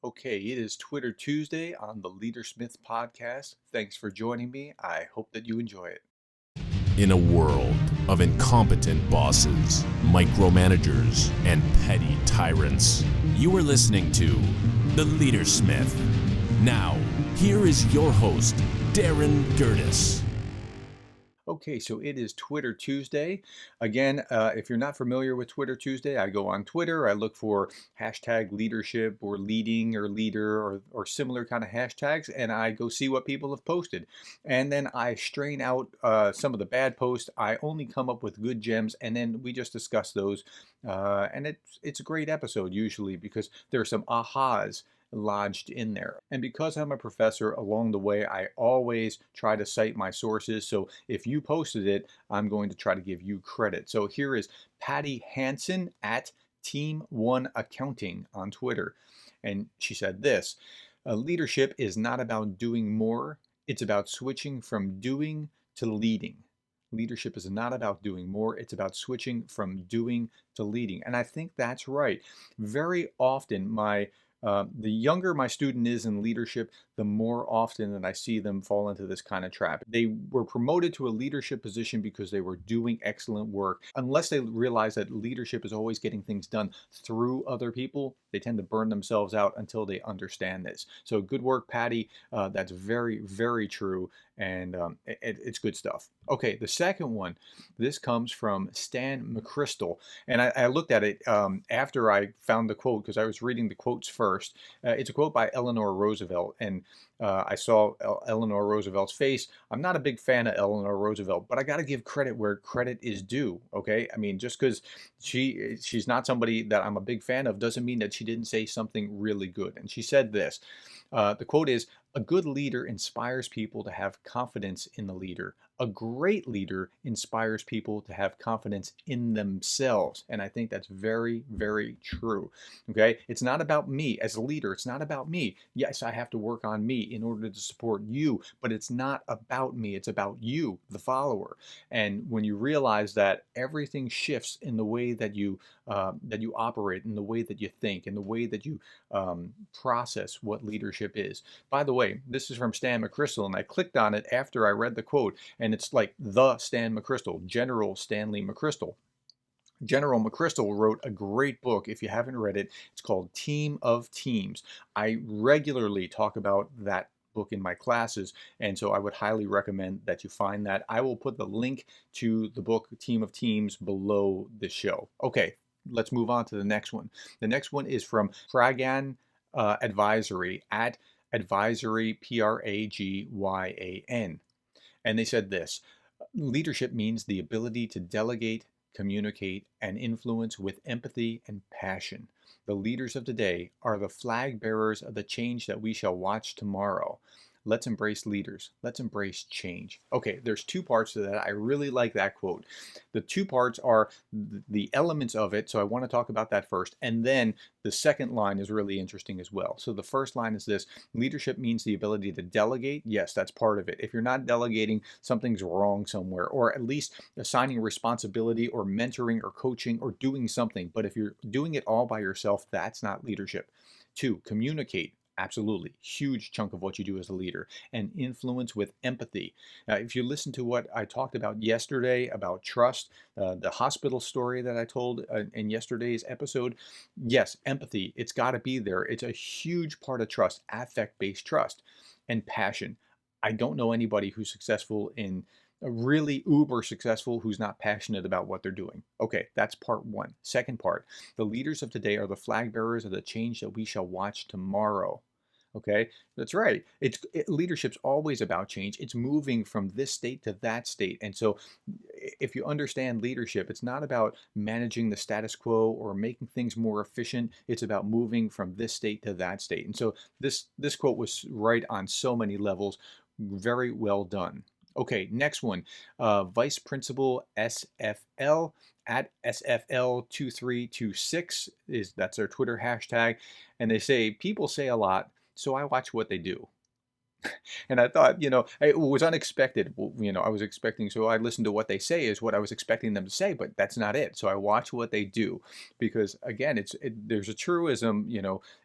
Okay, it is Twitter Tuesday on the Leadersmith podcast. Thanks for joining me. I hope that you enjoy it. In a world of incompetent bosses, micromanagers, and petty tyrants, you are listening to The Leadersmith. Now, here is your host, Darren Gertis. Okay, so it is Twitter Tuesday. Again, if you're not familiar with Twitter Tuesday, I go on Twitter, I look for hashtag leadership or leading or leader or similar kind of hashtags, and I go see what people have posted. And then I strain out some of the bad posts. I only come up with good gems, and then we just discuss those. And it's a great episode usually because there are some ahas lodged in there. And because I'm a professor along the way, I always try to cite my sources. So if you posted it, I'm going to try to give you credit. So here is Patty Hansen at Team One Accounting on Twitter. And she said this, leadership is not about doing more. It's about switching from doing to leading. Leadership is not about doing more. It's about switching from doing to leading. And I think that's right. Very often, the younger my student is in leadership, the more often that I see them fall into this kind of trap. They were promoted to a leadership position because they were doing excellent work. Unless they realize that leadership is always getting things done through other people, they tend to burn themselves out until they understand this. So good work, Patty. That's very, very true. And it's good stuff. Okay, the second one, this comes from Stan McCrystal. And I looked at it after I found the quote because I was reading the quotes first. It's a quote by Eleanor Roosevelt. And I saw Eleanor Roosevelt's face. I'm not a big fan of Eleanor Roosevelt, but I got to give credit where credit is due. Okay, I mean, just because she's not somebody that I'm a big fan of doesn't mean that she didn't say something really good. And she said this. The quote is, "A good leader inspires people to have confidence in the leader. A great leader inspires people to have confidence in themselves." And I think that's very, very true. Okay. It's not about me as a leader. It's not about me. Yes, I have to work on me in order to support you, but it's not about me. It's about you, the follower. And when you realize that everything shifts in the way that you operate, in the way that you think, in the way that you process what leadership is. By the way, this is from Stan McCrystal, and I clicked on it after I read the quote, and it's like the Stan McCrystal, General Stanley McCrystal. General McCrystal wrote a great book. If you haven't read it, it's called Team of Teams. I regularly talk about that book in my classes, and so I would highly recommend that you find that. I will put the link to the book Team of Teams below the show. Okay, let's move on to the next one. The next one is from Pragan Advisory at Advisory, Pragyan. And they said this, leadership means the ability to delegate, communicate, and influence with empathy and passion. The leaders of today are the flag bearers of the change that we shall watch tomorrow. Let's embrace leaders. Let's embrace change. Okay, there's two parts to that. I really like that quote. The two parts are the elements of it, so I want to talk about that first. And then the second line is really interesting as well. So the first line is this, leadership means the ability to delegate. Yes, that's part of it. If you're not delegating, something's wrong somewhere, or at least assigning responsibility or mentoring or coaching or doing something. But if you're doing it all by yourself, that's not leadership. Two, communicate. Absolutely. Huge chunk of what you do as a leader. And influence with empathy. Now, if you listen to what I talked about yesterday about trust, the hospital story that I told in yesterday's episode, yes, empathy, it's got to be there. It's a huge part of trust, affect-based trust, and passion. I don't know anybody who's successful in really uber successful who's not passionate about what they're doing. Okay, that's part one. Second part, the leaders of today are the flag bearers of the change that we shall watch tomorrow. Okay, that's right. Leadership's always about change. It's moving from this state to that state. And so if you understand leadership, it's not about managing the status quo or making things more efficient. It's about moving from this state to that state. And so this quote was right on so many levels. Very well done. Okay, next one. Vice Principal SFL at SFL2326 that's their Twitter hashtag. And they say, people say a lot, so I watch what they do. And I thought, it was unexpected. I was expecting, so I listened to what they say is what I was expecting them to say, but that's not it. So I watch what they do, because again, there's a truism,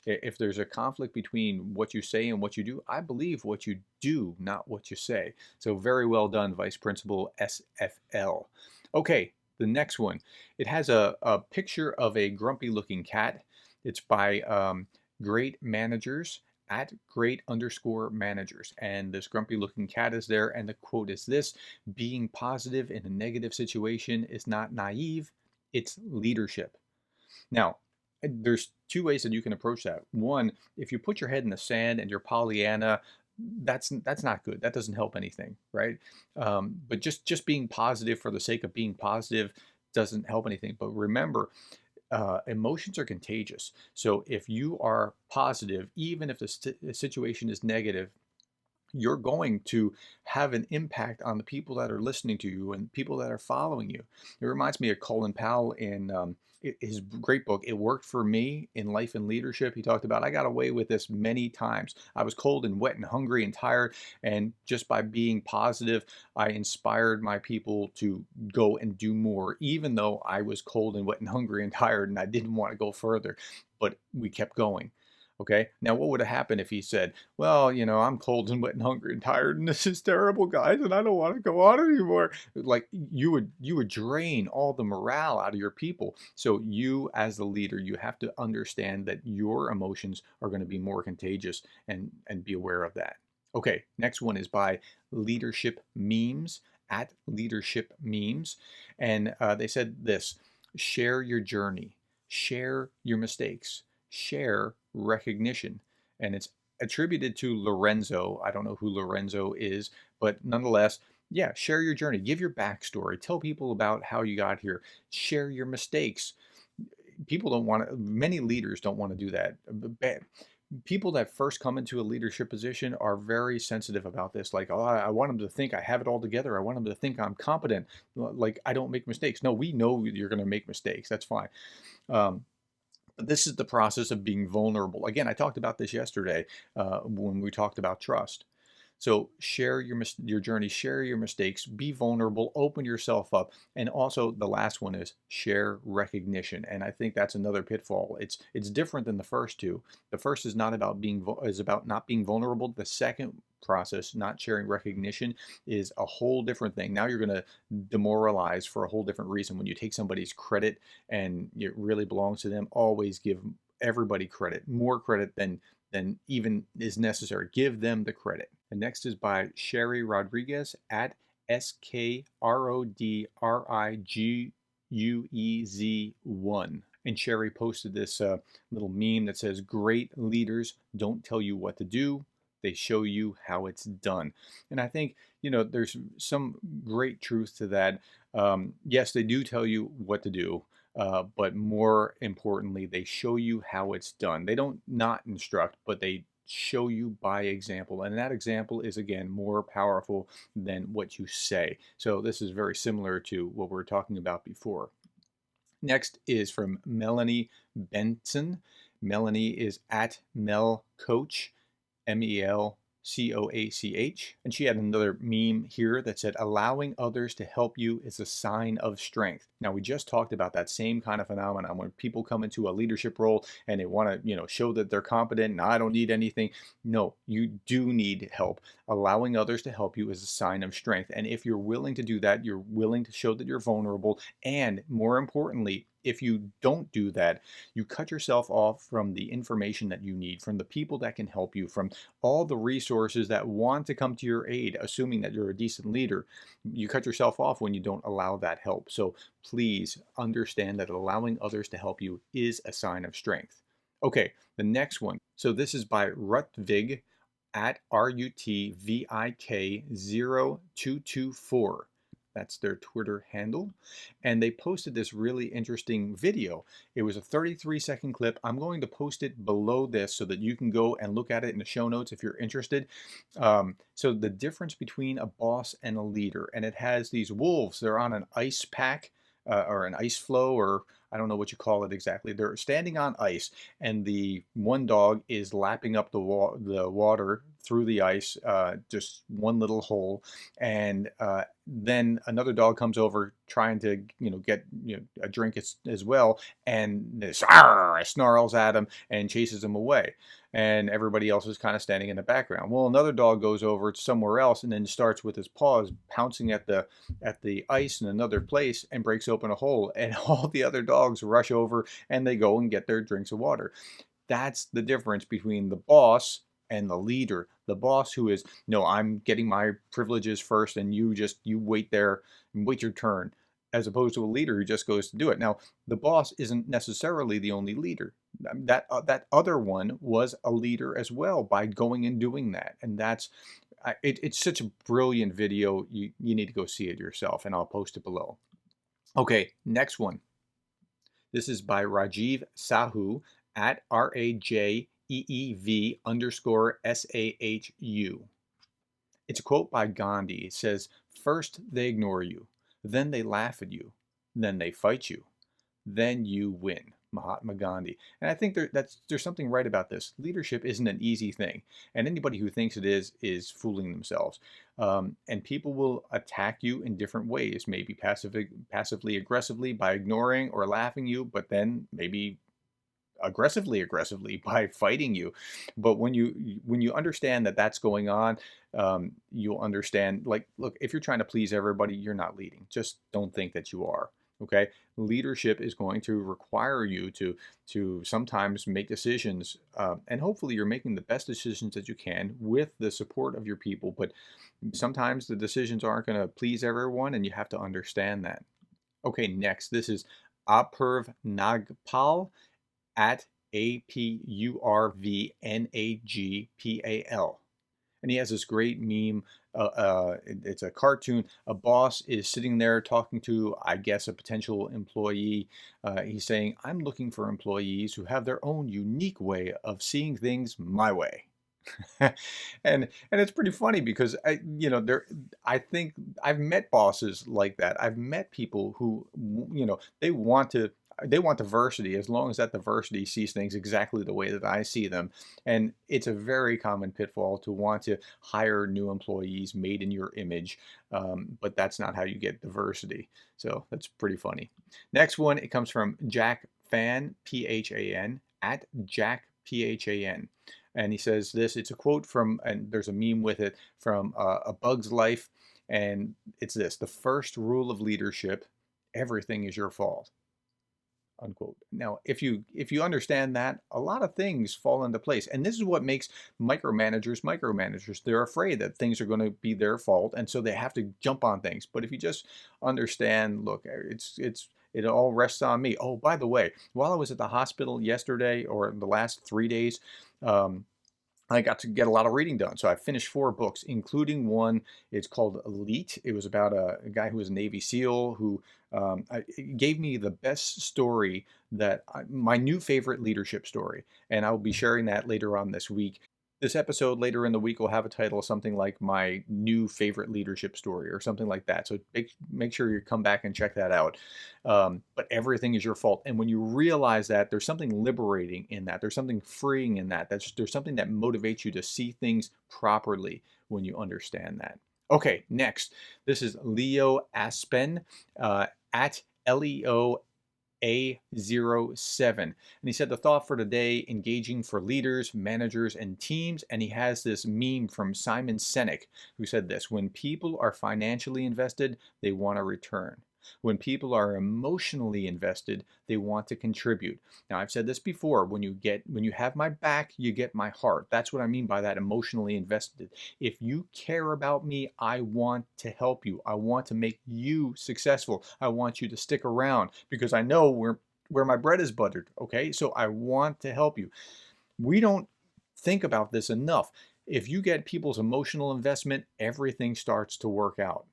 if there's a conflict between what you say and what you do, I believe what you do, not what you say. So very well done, Vice Principal SFL. Okay, the next one. It has a picture of a grumpy looking cat. It's by Great Managers at great_managers. And this grumpy looking cat is there. And the quote is this: being positive in a negative situation is not naive, it's leadership. Now, there's two ways that you can approach that. One, if you put your head in the sand and you're Pollyanna, that's not good. That doesn't help anything, right? But just being positive for the sake of being positive doesn't help anything. But remember, emotions are contagious. So if you are positive, even if the situation is negative, you're going to have an impact on the people that are listening to you and people that are following you. It reminds me of Colin Powell in his great book, It Worked for Me in Life and Leadership. He talked about, I got away with this many times. I was cold and wet and hungry and tired. And just by being positive, I inspired my people to go and do more, even though I was cold and wet and hungry and tired and I didn't want to go further. But we kept going. Okay. Now, what would have happened if he said, well, I'm cold and wet and hungry and tired, and this is terrible, guys, and I don't want to go on anymore. Like you would drain all the morale out of your people. So you, as the leader, you have to understand that your emotions are going to be more contagious, and be aware of that. Okay. Next one is by Leadership Memes at Leadership Memes. And they said this: share your journey, share your mistakes, share recognition. And it's attributed to Lorenzo. I don't know who Lorenzo is, but nonetheless, yeah, share your journey, give your backstory, tell people about how you got here, share your mistakes. People don't want to, many leaders don't want to do that. People that first come into a leadership position are very sensitive about this. Like, oh, I want them to think I have it all together. I want them to think I'm competent. Like, I don't make mistakes. No, we know you're going to make mistakes. That's fine. Um, but this is the process of being vulnerable. Again, I talked about this yesterday when we talked about trust. So share your journey, share your mistakes, be vulnerable, open yourself up, and also the last one is share recognition. And I think that's another pitfall. It's different than the first two. The first is not about is about not being vulnerable. The second process, not sharing recognition, is a whole different thing. Now you're going to demoralize for a whole different reason. When you take somebody's credit and it really belongs to them, always give everybody credit, more credit than even is necessary. Give them the credit. And next is by Sherry Rodriguez at SKRODRIGUEZ1. And Sherry posted this little meme that says, great leaders don't tell you what to do, they show you how it's done. And I think, there's some great truth to that. Yes, they do tell you what to do. But more importantly, they show you how it's done. They don't not instruct, but they show you by example. And that example is, again, more powerful than what you say. So this is very similar to what we were talking about before. Next is from Melanie Benson. Melanie is at Mel Coach, MELCOACH. And she had another meme here that said, allowing others to help you is a sign of strength. Now, we just talked about that same kind of phenomenon when people come into a leadership role and they want to, show that they're competent and I don't need anything. No, you do need help. Allowing others to help you is a sign of strength. And if you're willing to do that, you're willing to show that you're vulnerable. And more importantly, if you don't do that, you cut yourself off from the information that you need, from the people that can help you, from all the resources that want to come to your aid, assuming that you're a decent leader. You cut yourself off when you don't allow that help. So please understand that allowing others to help you is a sign of strength. Okay, the next one. So this is by Rutvig at RUTVIK0224. That's their Twitter handle. And they posted this really interesting video. It was a 33-second clip. I'm going to post it below this so that you can go and look at it in the show notes if you're interested. So the difference between a boss and a leader. And it has these wolves. They're on an ice pack or an ice floe, or I don't know what you call it exactly. They're standing on ice, and the one dog is lapping up the water through the ice, just one little hole, and then another dog comes over trying to get a drink as well, and this snarls at him and chases him away, and everybody else is kind of standing in the background. Well, another dog goes over somewhere else and then starts with his paws pouncing at the ice in another place and breaks open a hole, and all the other dogs rush over and they go and get their drinks of water. That's the difference between the boss and the leader. The boss who is, no, I'm getting my privileges first, and you wait there and wait your turn, as opposed to a leader who just goes to do it. Now, the boss isn't necessarily the only leader. That other one was a leader as well by going and doing that, and it's such a brilliant video. You need to go see it yourself, and I'll post it below. Okay, next one. This is by Rajiv Sahu at RAJEEV_SAHU. It's a quote by Gandhi. It says, "First they ignore you, then they laugh at you, then they fight you, then you win." Mahatma Gandhi. And I think there's something right about this. Leadership isn't an easy thing, and anybody who thinks it is fooling themselves. And people will attack you in different ways, maybe passively aggressively by ignoring or laughing you, but then maybe aggressively by fighting you. But when you understand that that's going on, you'll understand, like, look, if you're trying to please everybody, you're not leading. Just don't think that you are. Okay, leadership is going to require you to sometimes make decisions, and hopefully you're making the best decisions that you can with the support of your people. But sometimes the decisions aren't going to please everyone, and you have to understand that. Okay, next, this is Apurv Nagpal at APURVNAGPAL. And he has this great meme. It's a cartoon. A boss is sitting there talking to, I guess, a potential employee. He's saying, "I'm looking for employees who have their own unique way of seeing things my way." and it's pretty funny because I think I've met bosses like that. I've met people who they want diversity, as long as that diversity sees things exactly the way that I see them. And it's a very common pitfall to want to hire new employees made in your image, but that's not how you get diversity. So that's pretty funny. Next one, it comes from Jack Fan, PHAN, at Jack PHAN. And he says this, it's a quote from, and there's a meme with it, from A Bug's Life. And it's this: "The first rule of leadership, everything is your fault." Unquote. Now, if you understand that, a lot of things fall into place. And this is what makes micromanagers. They're afraid that things are going to be their fault, and so they have to jump on things. But if you just understand, look, it all rests on me. Oh, by the way, while I was at the hospital yesterday, or the last 3 days, I got to get a lot of reading done. So I finished 4 books, including one. It's called Elite. It was about a guy who was a Navy SEAL who it gave me the best story my new favorite leadership story. And I'll be sharing that later on this week. This episode later in the week will have a title, something like "My New Favorite Leadership Story" or something like that. So make sure you come back and check that out. But everything is your fault. And when you realize that, there's something liberating in that. There's something freeing in that. There's something that motivates you to see things properly when you understand that. Okay, next. This is Leo Aspen at LEO A07. And he said the thought for today: engaging for leaders, managers, and teams. And he has this meme from Simon Sinek, who said this: "When people are financially invested, they want a return. When people are emotionally invested, they want to contribute." Now, I've said this before: when you have my back, you get my heart. That's what I mean by that, emotionally invested. If you care about me, I want to help you. I want to make you successful. I want you to stick around because I know where my bread is buttered. Okay, so I want to help you. We don't think about this enough. If you get people's emotional investment, everything starts to work out.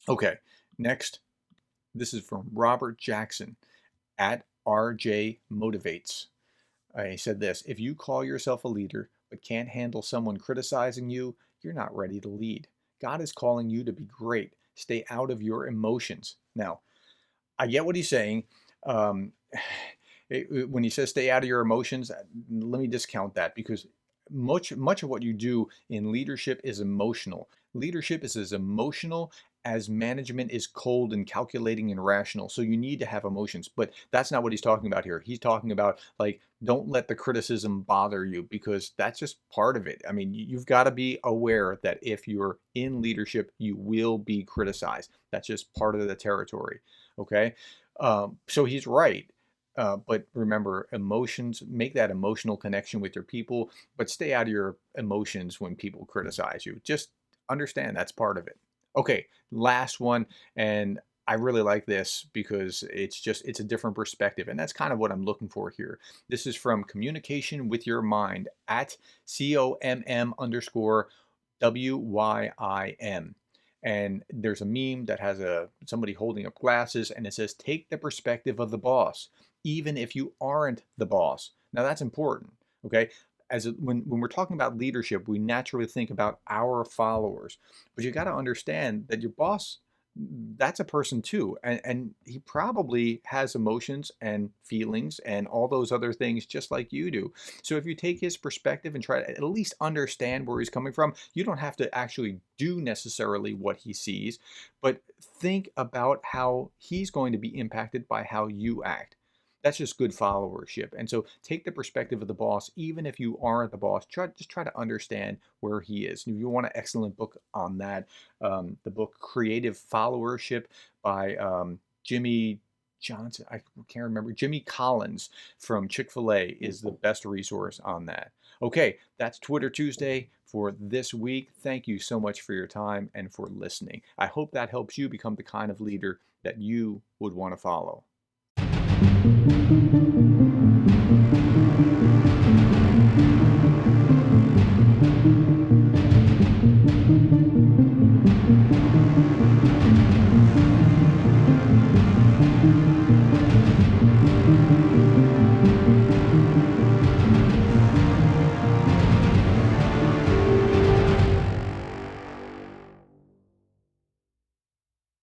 Okay, next. This is from Robert Jackson at RJ Motivates. He said this: "If you call yourself a leader but can't handle someone criticizing you, you're not ready to lead. God is calling you to be great. Stay out of your emotions." Now, I get what he's saying. Um, when he says stay out of your emotions, let me discount that because much of what you do in leadership is emotional. Leadership is as emotional as management is cold and calculating and rational. So you need to have emotions, but that's not what he's talking about here. He's talking about like don't let the criticism bother you because that's just part of it. I mean, you've got to be aware that if you're in leadership, you will be criticized. That's just part of the territory. Okay. So he's right. But remember, emotions, make that emotional connection with your people, but stay out of your emotions when people criticize you. Just understand that's part of it. Okay, last one. And I really like this because it's a different perspective. And that's kind of what I'm looking for here. This is from Communication with Your Mind at COMM underscore WYIM. And there's a meme that has somebody holding up glasses and it says, take the perspective of the boss, even if you aren't the boss. Now that's important. Okay. When we're talking about leadership, we naturally think about our followers, but you got to understand that your boss, that's a person too, and he probably has emotions and feelings and all those other things just like you do. So if you take his perspective and try to at least understand where he's coming from, you don't have to actually do necessarily what he sees, but think about how he's going to be impacted by how you act. That's just good followership. And so take the perspective of the boss, even if you aren't the boss. Just try to understand where he is. If you want an excellent book on that, the book Creative Followership by Jimmy Johnson, I can't remember, Jimmy Collins from Chick-fil-A is the best resource on that. Okay, that's Twitter Tuesday for this week. Thank you so much for your time and for listening. I hope that helps you become the kind of leader that you would want to follow.